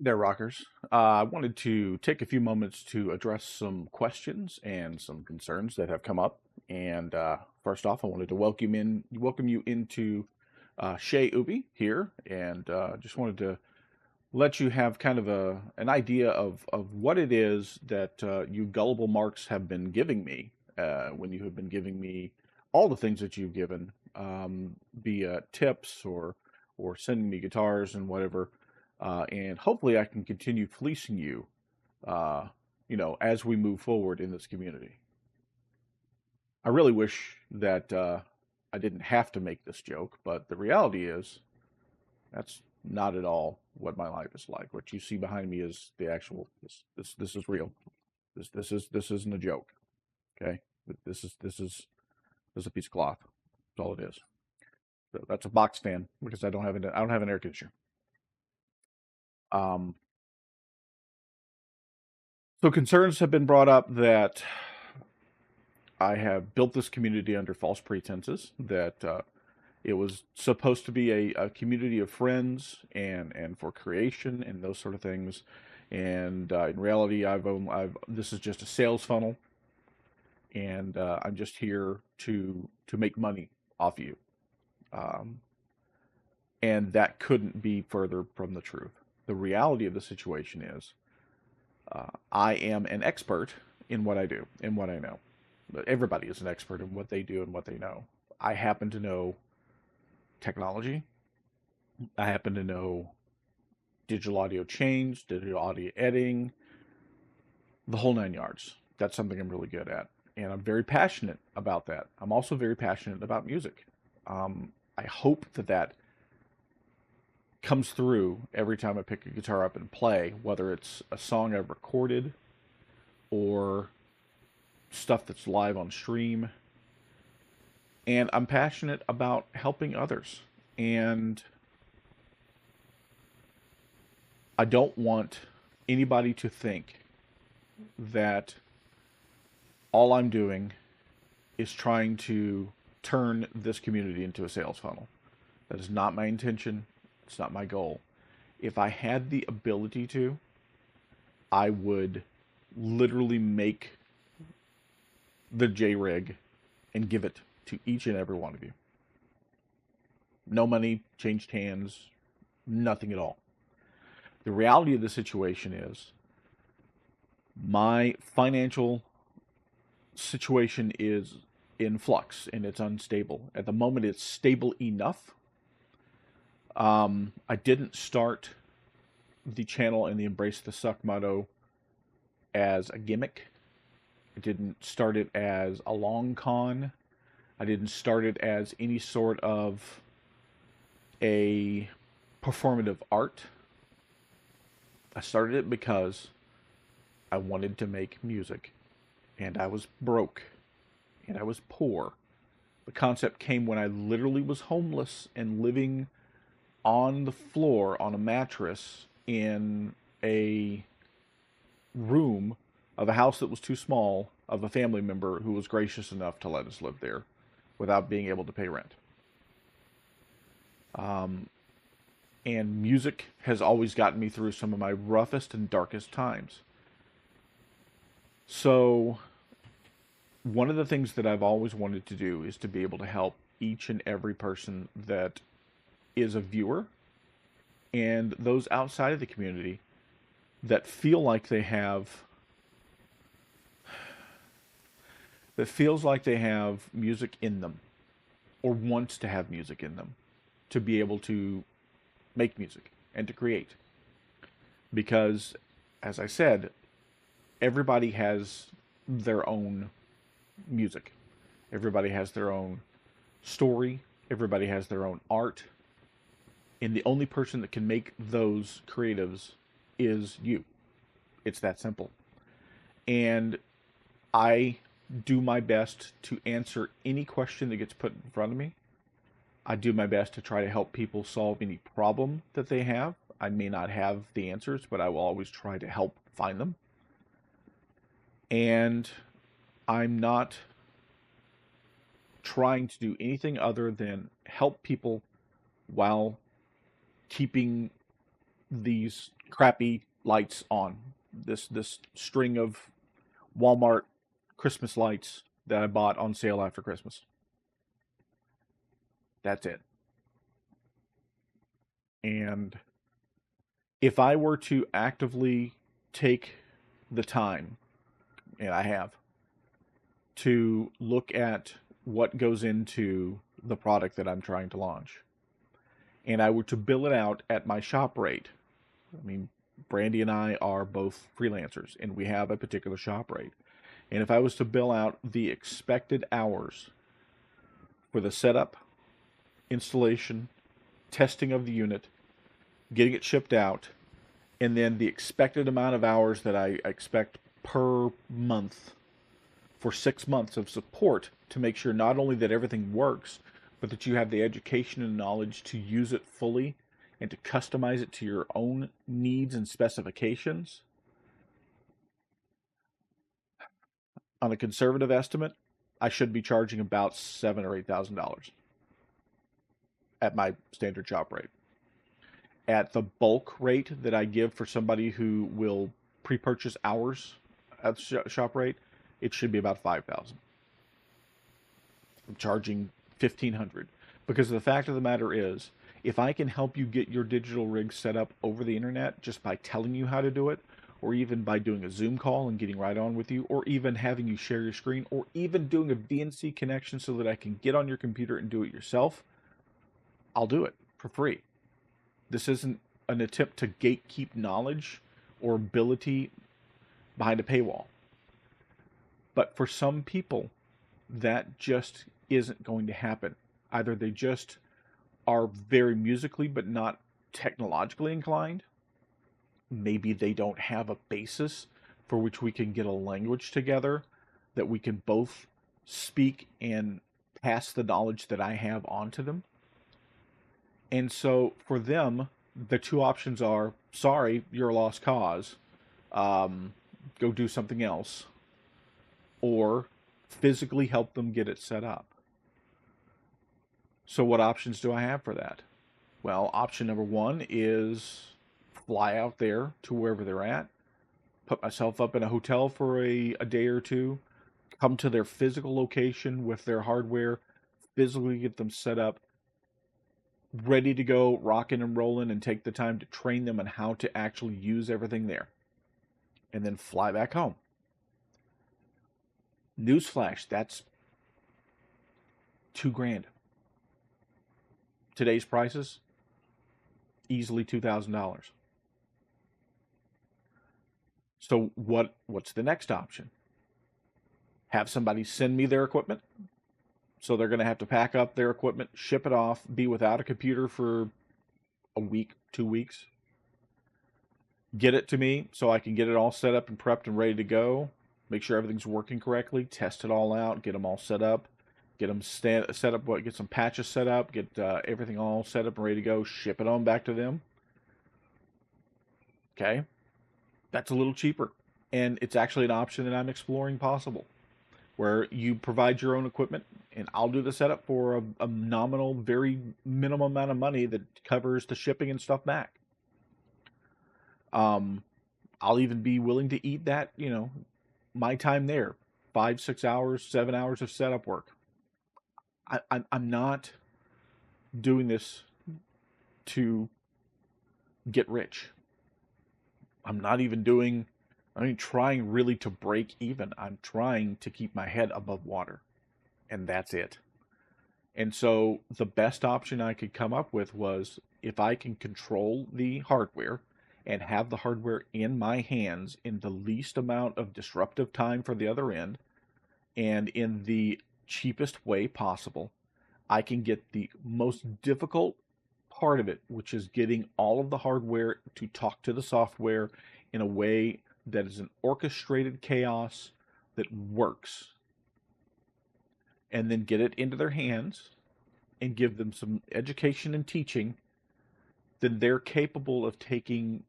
There, rockers. I wanted to take a few moments to address some questions and some concerns that have come up. And first off, I wanted to welcome you into Shea Ubi here, and just wanted to let you have kind of an idea of what it is that you gullible marks have been giving me when you have been giving me all the things that you've given, via tips or sending me guitars and whatever. And hopefully I can continue fleecing you, uh, as we move forward in this community. I really wish that I didn't have to make this joke, but the reality is that's not at all what my life is like. What you see behind me is the actual. This is real. This isn't a joke. Okay, but this is a piece of cloth. That's all it is. So that's a box fan because I don't have an air conditioner. Um, so concerns have been brought up that I have built this community under false pretenses, that it was supposed to be a community of friends and for creation and those sort of things. And in reality, I've this is just a sales funnel, and I'm just here to make money off you. Um, and that couldn't be further from the truth. The reality of the situation is, I am an expert in what I do and what I know. But everybody is an expert in what they do and what they know. I happen to know technology. I happen to know digital audio change, digital audio editing, the whole nine yards. That's something I'm really good at. And I'm very passionate about that. I'm also very passionate about music. I hope that that comes through every time I pick a guitar up and play, whether it's a song I've recorded or stuff that's live on stream. And I'm passionate about helping others. And I don't want anybody to think that all I'm doing is trying to turn this community into a sales funnel. That is not my intention. It's not my goal. If I had the ability to, I would literally make the J rig and give it to each and every one of you. No money changed hands, nothing at all. The reality of the situation is my financial situation is in flux and it's unstable. At the moment, it's stable enough. I didn't start the channel and the Embrace the Suck motto as a gimmick. I didn't start it as a long con. I didn't start it as any sort of a performative art. I started it because I wanted to make music, and I was broke, and I was poor. The concept came when I literally was homeless and living on the floor on a mattress in a room of a house that was too small of a family member who was gracious enough to let us live there without being able to pay rent. Um, and music has always gotten me through some of my roughest and darkest times. So, one of the things that I've always wanted to do is to be able to help each and every person that is a viewer and those outside of the community that feel like they have that feels like they have music in them or wants to have music in them to be able to make music and to create. Because, as I said, everybody has their own music. Everybody has their own story. Everybody has their own art. And the only person that can make those creatives is you. It's that simple. And I do my best to answer any question that gets put in front of me. I do my best to try to help people solve any problem that they have. I may not have the answers, but I will always try to help find them. And I'm not trying to do anything other than help people while keeping these crappy lights on. This string of Walmart Christmas lights that I bought on sale after Christmas. That's it. And if I were to actively take the time, and I have, to look at what goes into the product that I'm trying to launch, and I were to bill it out at my shop rate, I mean, Brandy and I are both freelancers, and we have a particular shop rate. And if I was to bill out the expected hours for the setup, installation, testing of the unit, getting it shipped out, and then the expected amount of hours that I expect per month for 6 months of support to make sure not only that everything works, but that you have the education and knowledge to use it fully and to customize it to your own needs and specifications. On a conservative estimate, I should be charging about $7,000 or $8,000 at my standard shop rate. At the bulk rate that I give for somebody who will pre-purchase hours at the shop rate, it should be about $5,000. I'm charging $1,500 because the fact of the matter is, if I can help you get your digital rig set up over the internet just by telling you how to do it, or even by doing a Zoom call and getting right on with you, or even having you share your screen, or even doing a VNC connection so that I can get on your computer and do it yourself, I'll do it for free. This isn't an attempt to gatekeep knowledge or ability behind a paywall. But for some people, that just isn't going to happen. Either they just are very musically but not technologically inclined. Maybe they don't have a basis for which we can get a language together that we can both speak and pass the knowledge that I have on to them. And so for them, the two options are, sorry, you're a lost cause. Go do something else. Or physically help them get it set up. So what options do I have for that? Well, option number one is fly out there to wherever they're at, put myself up in a hotel for a day or two, come to their physical location with their hardware, physically get them set up, ready to go, rocking and rolling, and take the time to train them on how to actually use everything there, and then fly back home. Newsflash, that's $2,000. Today's prices, easily $2,000. So what's the next option? Have somebody send me their equipment. So they're going to have to pack up their equipment, ship it off, be without a computer for a week, 2 weeks. Get it to me so I can get it all set up and prepped and ready to go. Make sure everything's working correctly. Test it all out. Get them all set up. Get them set up. Get some patches set up. Get everything all set up and ready to go. Ship it on back to them. Okay, that's a little cheaper, and it's actually an option that I'm exploring possible, where you provide your own equipment, and I'll do the setup for a nominal, very minimum amount of money that covers the shipping and stuff back. I'll even be willing to eat that, my time there, 5, 6 hours, 7 hours of setup work. I'm not doing this to get rich. I'm not even trying really to break even. I'm trying to keep my head above water, and that's it. And so the best option I could come up with was, if I can control the hardware and have the hardware in my hands in the least amount of disruptive time for the other end, and in the cheapest way possible, I can get the most difficult part of it, which is getting all of the hardware to talk to the software in a way that is an orchestrated chaos that works, and then get it into their hands and give them some education and teaching, then they're capable of taking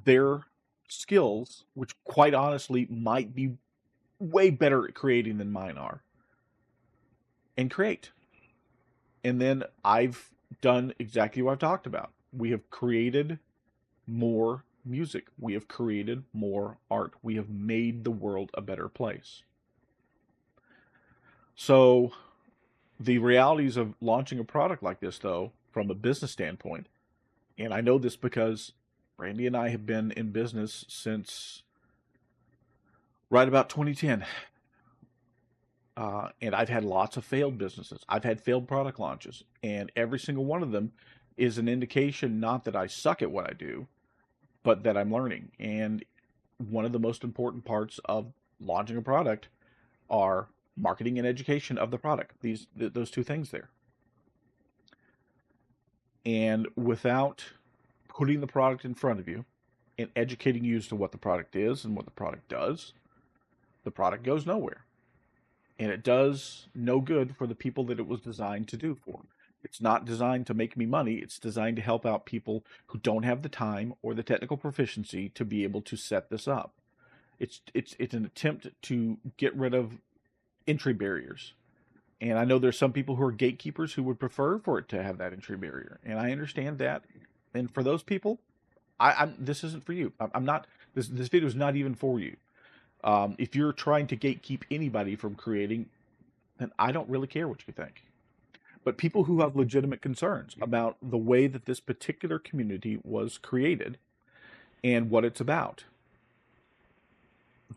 their skills, which quite honestly might be way better at creating than mine are, and create. And then I've done exactly what I've talked about. We have created more music. We have created more art. We have made the world a better place. So the realities of launching a product like this, though, from a business standpoint, and I know this because Randy and I have been in business since right about 2010. And I've had lots of failed businesses. I've had failed product launches, and every single one of them is an indication not that I suck at what I do, but that I'm learning. And one of the most important parts of launching a product are marketing and education of the product. Those two things there. And without putting the product in front of you and educating you as to what the product is and what the product does, the product goes nowhere. And it does no good for the people that it was designed to do for. It's not designed to make me money. It's designed to help out people who don't have the time or the technical proficiency to be able to set this up. It's an attempt to get rid of entry barriers. And I know there's some people who are gatekeepers who would prefer for it to have that entry barrier. And I understand that. And for those people, this isn't for you. I'm not, this video is not even for you. If you're trying to gatekeep anybody from creating, then I don't really care what you think. But people who have legitimate concerns about the way that this particular community was created and what it's about,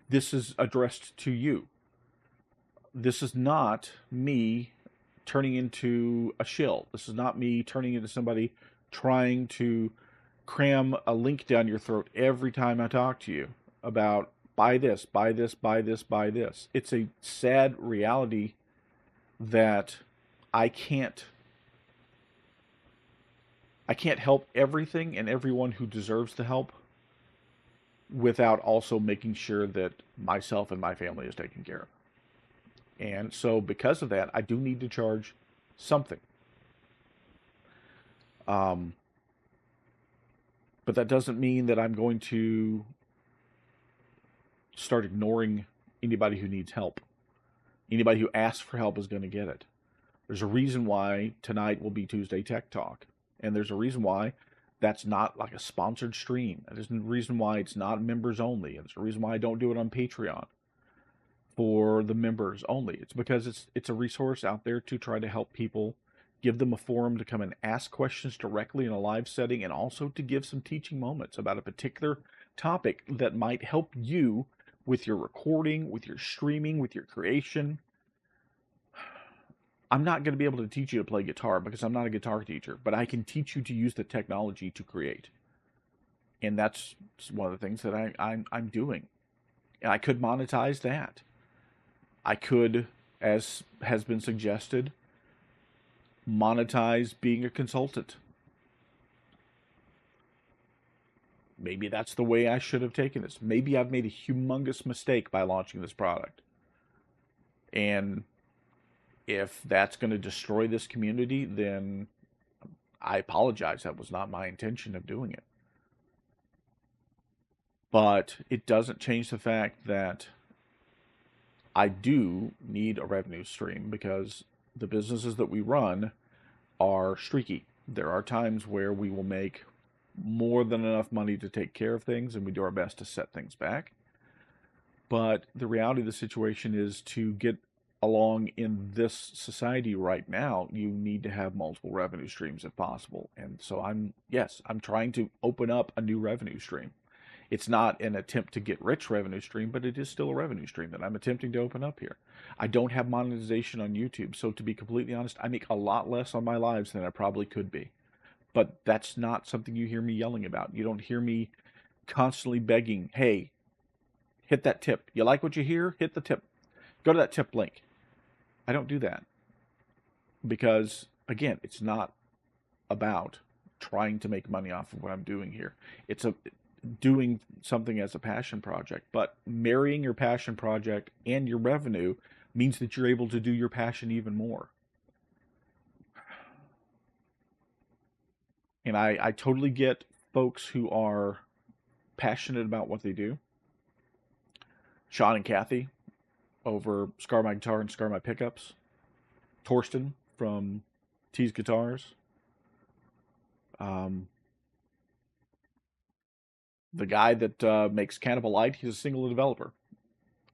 this is addressed to you. This is not me turning into a shill. This is not me turning into somebody trying to cram a link down your throat every time I talk to you about buy this, buy this, buy this, buy this. It's a sad reality that I can't help everything and everyone who deserves the help without also making sure that myself and my family is taken care of. And so because of that, I do need to charge something. But that doesn't mean that I'm going to start ignoring anybody who needs help. Anybody who asks for help is going to get it. There's a reason why tonight will be Tuesday Tech Talk. And there's a reason why that's not like a sponsored stream. There's a reason why it's not members only. And there's a reason why I don't do it on Patreon for the members only. It's because it's a resource out there to try to help people, give them a forum to come and ask questions directly in a live setting, and also to give some teaching moments about a particular topic that might help you with your recording, with your streaming, with your creation. I'm not going to be able to teach you to play guitar because I'm not a guitar teacher, but I can teach you to use the technology to create. And that's one of the things that I'm doing. And I could monetize that. I could, as has been suggested, monetize being a consultant. Maybe that's the way I should have taken this. Maybe I've made a humongous mistake by launching this product. And if that's going to destroy this community, then I apologize. That was not my intention of doing it. But it doesn't change the fact that I do need a revenue stream because the businesses that we run are streaky. There are times where we will make more than enough money to take care of things, and we do our best to set things back. But the reality of the situation is, to get along in this society right now, you need to have multiple revenue streams if possible. And so I'm trying to open up a new revenue stream. It's not an attempt to get rich revenue stream, but it is still a revenue stream that I'm attempting to open up here. I don't have monetization on YouTube, so to be completely honest, I make a lot less on my lives than I probably could be. But that's not something you hear me yelling about. You don't hear me constantly begging, hey, hit that tip. You like what you hear? Hit the tip. Go to that tip link. I don't do that because, again, it's not about trying to make money off of what I'm doing here. It's doing something as a passion project, but marrying your passion project and your revenue means that you're able to do your passion even more. And I totally get folks who are passionate about what they do. Sean and Kathy over Scar My Guitar and Scar My Pickups. Torsten from Tease Guitars. The guy that makes Cannibal Light, he's a single developer.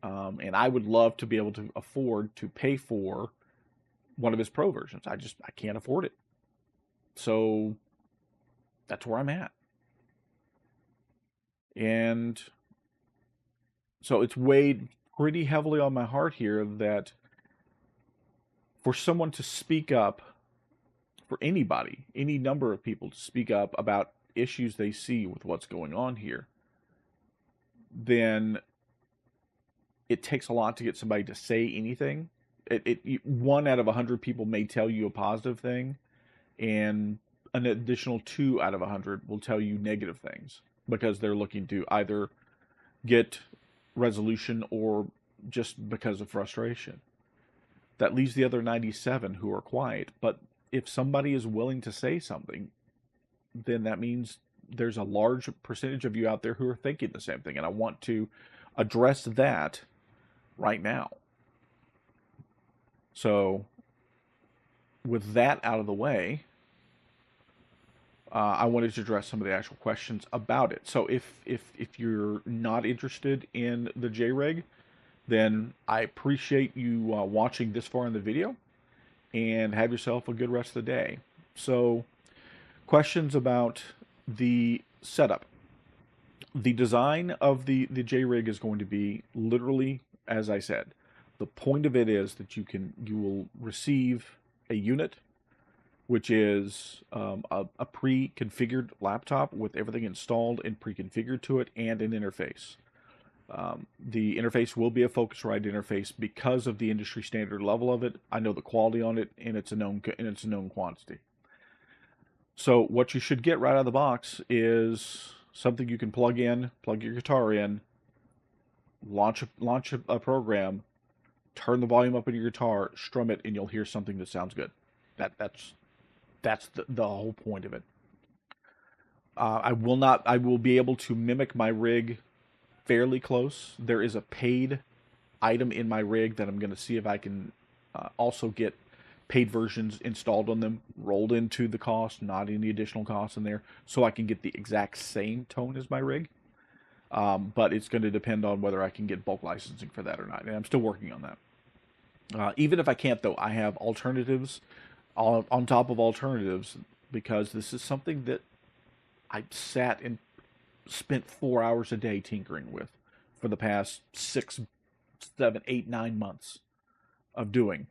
And I would love to be able to afford to pay for one of his pro versions. I can't afford it. So that's where I'm at. And so it's weighed pretty heavily on my heart here that for someone to speak up, for anybody, any number of people to speak up about issues they see with what's going on here, then it takes a lot to get somebody to say anything. One out of 100 people may tell you a positive thing, and an additional 2 out of 100 will tell you negative things because they're looking to either get resolution or just because of frustration. That leaves the other 97 who are quiet. But if somebody is willing to say something, then that means there's a large percentage of you out there who are thinking the same thing. And I want to address that right now. So with that out of the way, I wanted to address some of the actual questions about it. So if you're not interested in the JREG, then I appreciate you watching this far in the video, and have yourself a good rest of the day. So, questions about the setup. The design of the JRIG is going to be literally, as I said, the point of it is that you will receive a unit, which is a pre-configured laptop with everything installed and pre-configured to it, and an interface. The interface will be a Focusrite interface because of the industry standard level of it. I know the quality on it, and it's a known quantity. So what you should get right out of the box is something you can plug in, plug your guitar in, launch a program, turn the volume up in your guitar, strum it, and you'll hear something that sounds good. That's the whole point of it. I will be able to mimic my rig fairly close. There is a paid item in my rig that I'm going to see if I can also get paid versions installed on them, rolled into the cost, not any additional costs in there, so I can get the exact same tone as my rig. But it's going to depend on whether I can get bulk licensing for that or not, and I'm still working on that. Even if I can't, though, I have alternatives on top of alternatives, because this is something that I sat and spent 4 hours a day tinkering with for the past 6, 7, 8, 9 months of doing.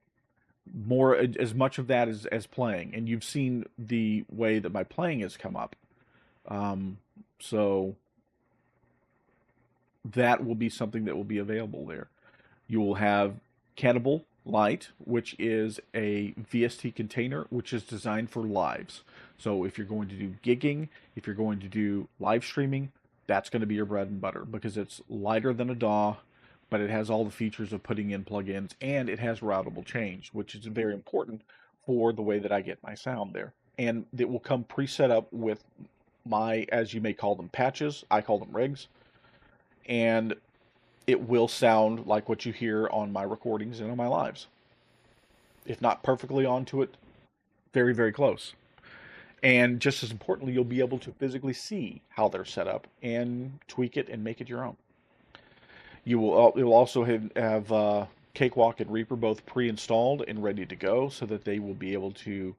More, as much of that as playing, and you've seen the way that my playing has come up. So that will be something that will be available there. You will have Cannibal Light, which is a VST container, which is designed for lives. So if you're going to do gigging, if you're going to do live streaming, that's going to be your bread and butter, because it's lighter than a DAW, but it has all the features of putting in plugins, and it has routable change, which is very important for the way that I get my sound there. And it will come preset up with my, as you may call them, patches. I call them rigs. And it will sound like what you hear on my recordings and on my lives. If not perfectly onto it, very, very close. And just as importantly, you'll be able to physically see how they're set up and tweak it and make it your own. You'll also have Cakewalk and Reaper both pre-installed and ready to go, so that they will be able to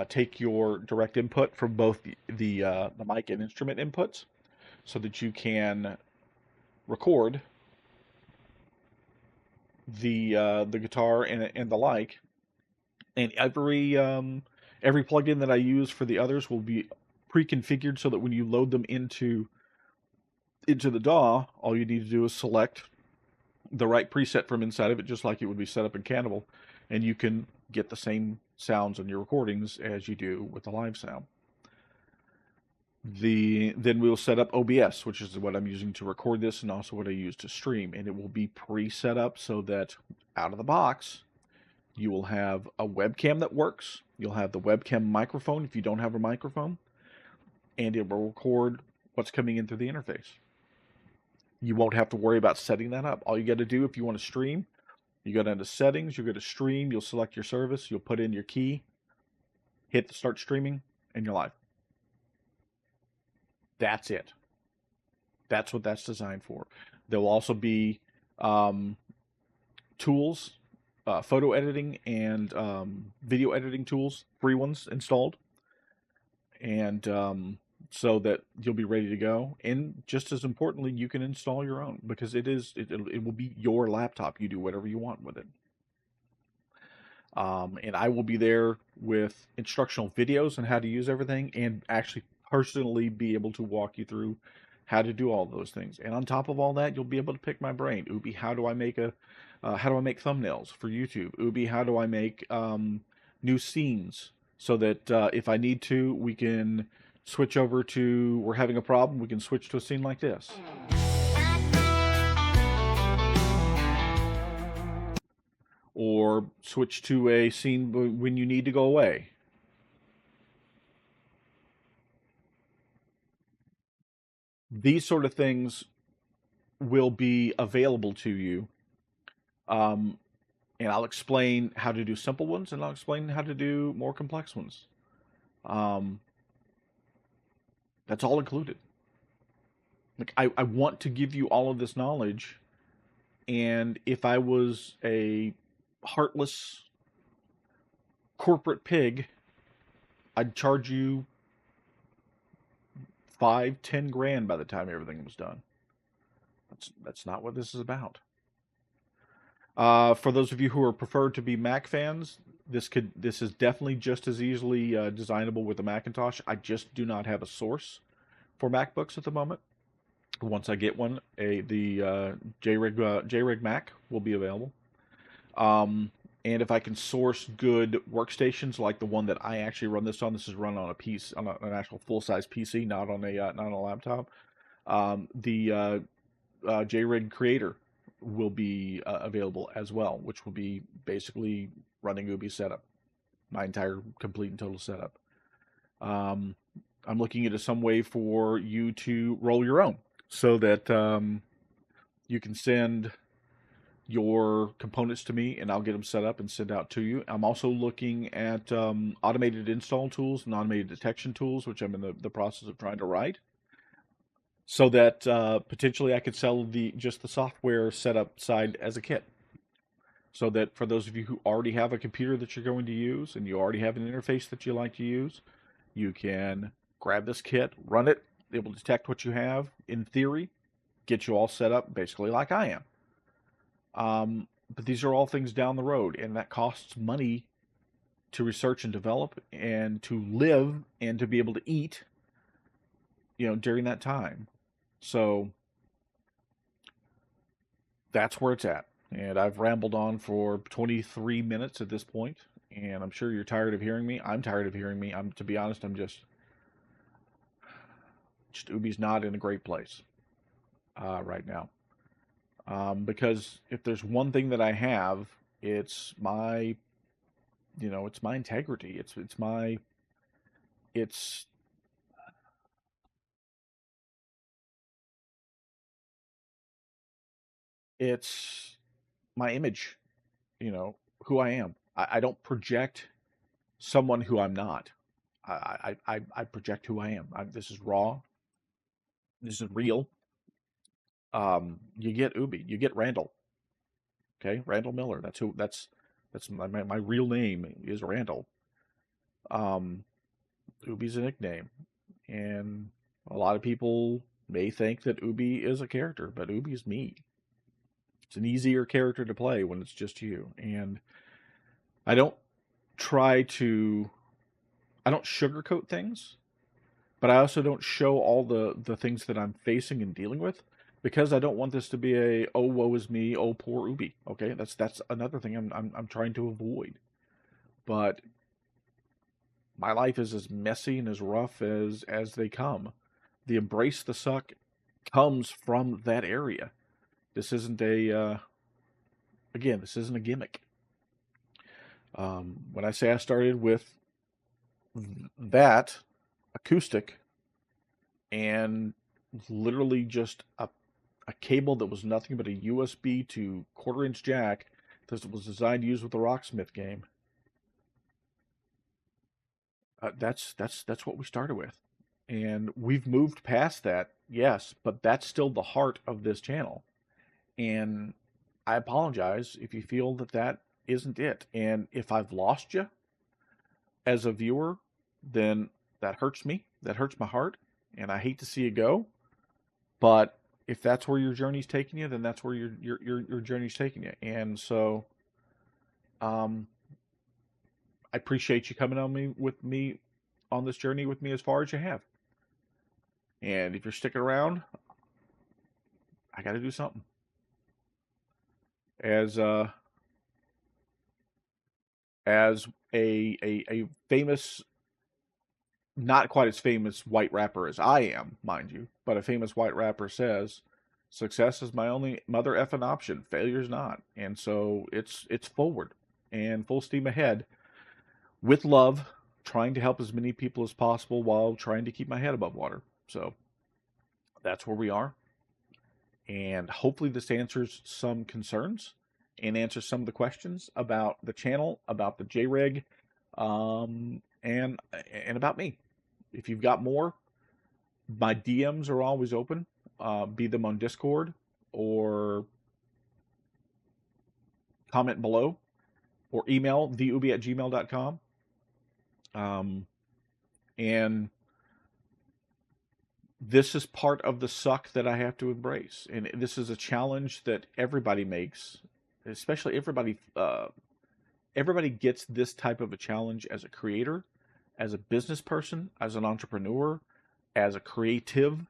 take your direct input from both the mic and instrument inputs, so that you can record the guitar and the like. And every plugin that I use for the others will be pre-configured, so that when you load them into the DAW, all you need to do is select the right preset from inside of it, just like it would be set up in Cannibal, and you can get the same sounds on your recordings as you do with the live sound. Then we'll set up OBS, which is what I'm using to record this, and also what I use to stream, and it will be pre-set up so that out of the box you will have a webcam that works. You'll have the webcam microphone if you don't have a microphone, and it will record what's coming in through the interface. You won't have to worry about setting that up. All you got to do, if you want to stream, you go down to settings, you go to stream, you'll select your service, you'll put in your key, hit the start streaming, and you're live. That's it. That's what that's designed for. There will also be um, tools, photo editing and video editing tools, free ones installed, and so that you'll be ready to go. And just as importantly, you can install your own because it will be your laptop. You do whatever you want with it. And I will be there with instructional videos on how to use everything and actually personally be able to walk you through how to do all those things. And on top of all that, you'll be able to pick my brain. Ubi, how do I make thumbnails for YouTube? Ubi, how do I make new scenes so that if I need to, we can switch over to, we're having a problem, we can switch to a scene like this. Or switch to a scene when you need to go away. These sort of things will be available to you. And I'll explain how to do simple ones, and I'll explain how to do more complex ones. That's all included. Like I want to give you all of this knowledge, and if I was a heartless corporate pig, I'd charge you 5-10 grand by the time everything was done. That's not what this is about. For those of you who are preferred to be Mac fans, this is definitely just as easily designable with a Macintosh. I just do not have a source for MacBooks at the moment. Once I get one, the JRig Mac will be available. And if I can source good workstations like the one that I actually run this on, this is run on a piece on an actual full-size PC, not on a laptop. The JRig Creator will be available as well, which will be basically running Ubi setup, my entire complete and total setup. I'm looking into some way for you to roll your own so that you can send your components to me and I'll get them set up and sent out to you. I'm also looking at automated install tools and automated detection tools, which I'm in the process of trying to write, so that potentially I could sell just the software setup side as a kit. So that for those of you who already have a computer that you're going to use and you already have an interface that you like to use, you can grab this kit, run it, it will detect what you have, in theory, get you all set up basically like I am. But these are all things down the road, and that costs money to research and develop and to live and to be able to eat, during that time. So that's where it's at. And I've rambled on for 23 minutes at this point, and I'm sure you're tired of hearing me. I'm tired of hearing me. To be honest, I'm just Ubi's not in a great place right now. Because if there's one thing that I have, it's my, it's my integrity. It's my image, who I am. I don't project someone who I'm not. I project who I am. This is raw. This is real. You get Ubi. You get Randall. Okay, Randall Miller. That's my real name is Randall. Ubi's a nickname, and a lot of people may think that Ubi is a character, but Ubi is me. It's an easier character to play when it's just you, and I don't sugarcoat things, but I also don't show all the things that I'm facing and dealing with, because I don't want this to be a, oh, woe is me, oh, poor Ubi. Okay, that's another thing I'm trying to avoid. But my life is as messy and as rough as they come. The embrace the suck comes from that area. This isn't this isn't a gimmick. When I say I started with that acoustic and literally just a cable that was nothing but a USB to 1/4-inch jack that was designed to use with the Rocksmith game. That's what we started with, and we've moved past that Yes, but that's still the heart of this channel. And I apologize if you feel that that isn't it. And if I've lost you as a viewer, then that hurts me. That hurts my heart. And I hate to see you go. But if that's where your journey's taking you, then that's where your journey's taking you. And so um I appreciate you coming on me on this journey with me as far as you have. And if you're sticking around, I got to do something. As as a famous, not quite as famous white rapper as I am, mind you, but a famous white rapper says, "Success is my only mother effing option. Failure's not." And so it's forward and full steam ahead with love, trying to help as many people as possible while trying to keep my head above water. So that's where we are. And hopefully this answers some concerns and answers some of the questions about the channel, about the JREG, and about me. If you've got more, my DMs are always open, be them on Discord or comment below or email theubi@gmail.com. And this is part of the suck that I have to embrace. And this is a challenge that everybody makes, especially everybody gets this type of a challenge as a creator, as a business person, as an entrepreneur, as a creative,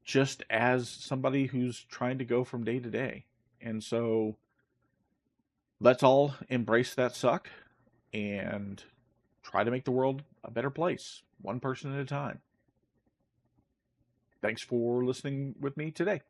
just as somebody who's trying to go from day to day. And so let's all embrace that suck and try to make the world a better place, one person at a time. Thanks for listening with me today.